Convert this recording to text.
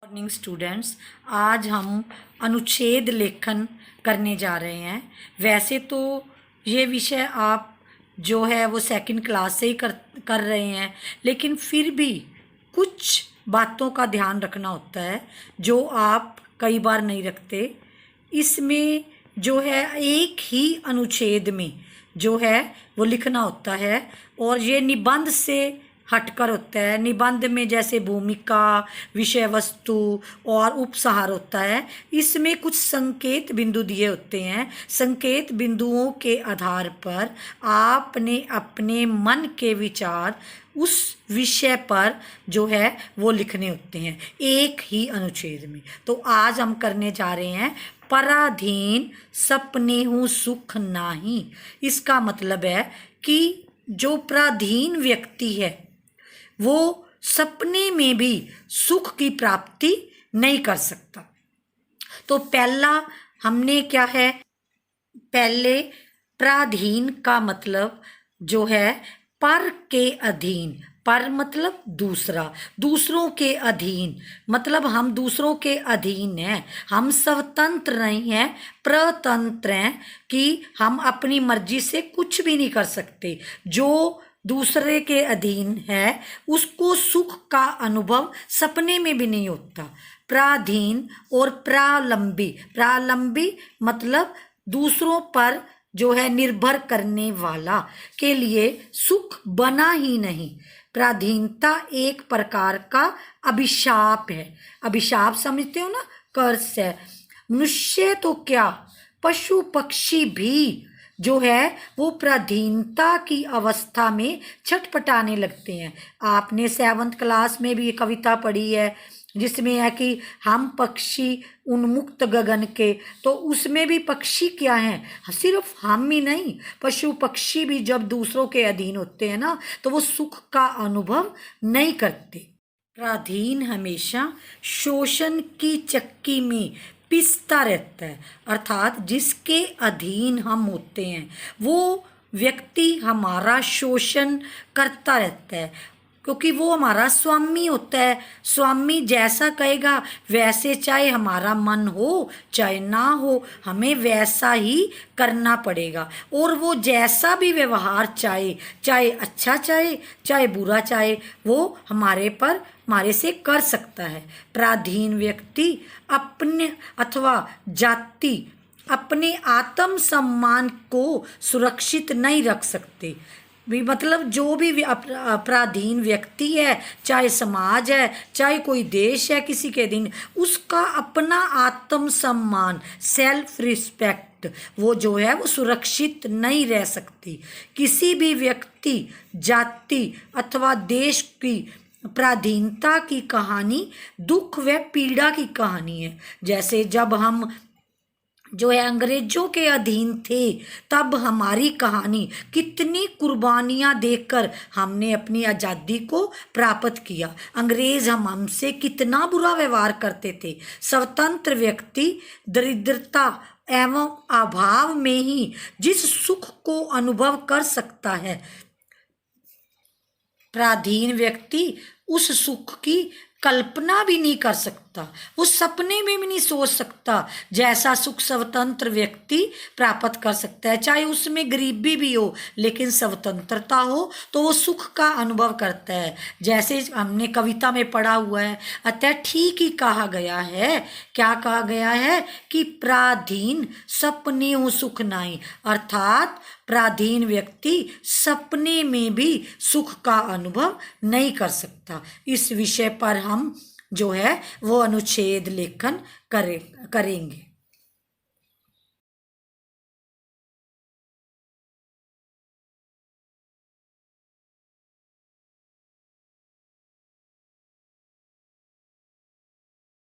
Morning students, आज हम अनुच्छेद लेखन करने जा रहे हैं। वैसे तो ये विषय आप जो है वो सेकंड क्लास से ही कर रहे हैं, लेकिन फिर भी कुछ बातों का ध्यान रखना होता है जो आप कई बार नहीं रखते। इसमें जो है एक ही अनुच्छेद में जो है वो लिखना होता है और ये निबंध से हटकर होता है। निबंध में जैसे भूमिका, विषय वस्तु और उपसहार होता है। इसमें कुछ संकेत बिंदु दिए होते हैं। संकेत बिंदुओं के आधार पर आपने अपने मन के विचार उस विषय पर जो है वो लिखने होते हैं एक ही अनुच्छेद में। तो आज हम करने जा रहे हैं पराधीन सपने हूँ सुख नाही। इसका मतलब है कि जो पराधीन व्यक्ति है वो सपने में भी सुख की प्राप्ति नहीं कर सकता। तो पहला हमने क्या है, पहले पराधीन का मतलब जो है पर के अधीन। पर मतलब दूसरा, दूसरों के अधीन मतलब हम दूसरों के अधीन हैं। हम स्वतंत्र नहीं हैं, प्रतंत्र हैं कि हम अपनी मर्जी से कुछ भी नहीं कर सकते। जो दूसरे के अधीन है उसको सुख का अनुभव सपने में भी नहीं होता। पराधीन और प्रालंबी, प्रालंबी मतलब दूसरों पर जो है निर्भर करने वाला के लिए सुख बना ही नहीं। पराधीनता एक प्रकार का अभिशाप है। अभिशाप समझते हो ना, कर्स है। मनुष्य तो क्या, पशु पक्षी भी जो है वो पराधीनता की अवस्था में छटपटाने लगते हैं। आपने 7th क्लास में भी ये कविता पढ़ी है जिसमें है कि हम पक्षी उन्मुक्त गगन के। तो उसमें भी पक्षी क्या हैं, सिर्फ हम ही नहीं, पशु पक्षी भी जब दूसरों के अधीन होते हैं ना तो वो सुख का अनुभव नहीं करते। पराधीन हमेशा शोषण की चक्की में पिसता रहता है, अर्थात जिसके अधीन हम होते हैं वो व्यक्ति हमारा शोषण करता रहता है, क्योंकि वो हमारा स्वामी होता है। स्वामी जैसा कहेगा वैसे, चाहे हमारा मन हो चाहे ना हो, हमें वैसा ही करना पड़ेगा। और वो जैसा भी व्यवहार चाहे, चाहे अच्छा चाहे चाहे बुरा चाहे, वो हमारे से कर सकता है। पराधीन व्यक्ति अपने अथवा जाति अपने आत्म सम्मान को सुरक्षित नहीं रख सकते। भी मतलब जो भी पराधीन व्यक्ति है, चाहे समाज है चाहे कोई देश है किसी के अधीन, उसका अपना आत्म सम्मान, सेल्फ रिस्पेक्ट वो जो है वो सुरक्षित नहीं रह सकती। किसी भी व्यक्ति, जाति अथवा देश की पराधीनता की कहानी दुख व पीड़ा की कहानी है। जैसे जब हम जो है अंग्रेजों के अधीन थे तब हमारी कहानी कितनी कुर्बानियां देकर हमने अपनी आज़ादी को प्राप्त किया। अंग्रेज हमसे कितना बुरा व्यवहार करते थे। स्वतंत्र व्यक्ति दरिद्रता एवं अभाव में ही जिस सुख को अनुभव कर सकता है, पराधीन व्यक्ति उस सुख की कल्पना भी नहीं कर सकता। वो सपने में भी नहीं सोच सकता जैसा सुख स्वतंत्र व्यक्ति प्राप्त कर सकता है। चाहे उसमें गरीबी भी हो लेकिन स्वतंत्रता हो तो वो सुख का अनुभव करता है। जैसे हमने कविता में पढ़ा हुआ है, अतः ठीक ही कहा गया है। क्या कहा गया है कि पराधीन सपने हूँ सुख नाही, अर्थात पराधीन व्यक्ति सपने में भी सुख का अनुभव नहीं कर सकता। इस विषय पर हम जो है वो अनुच्छेद लेखन करेंगे।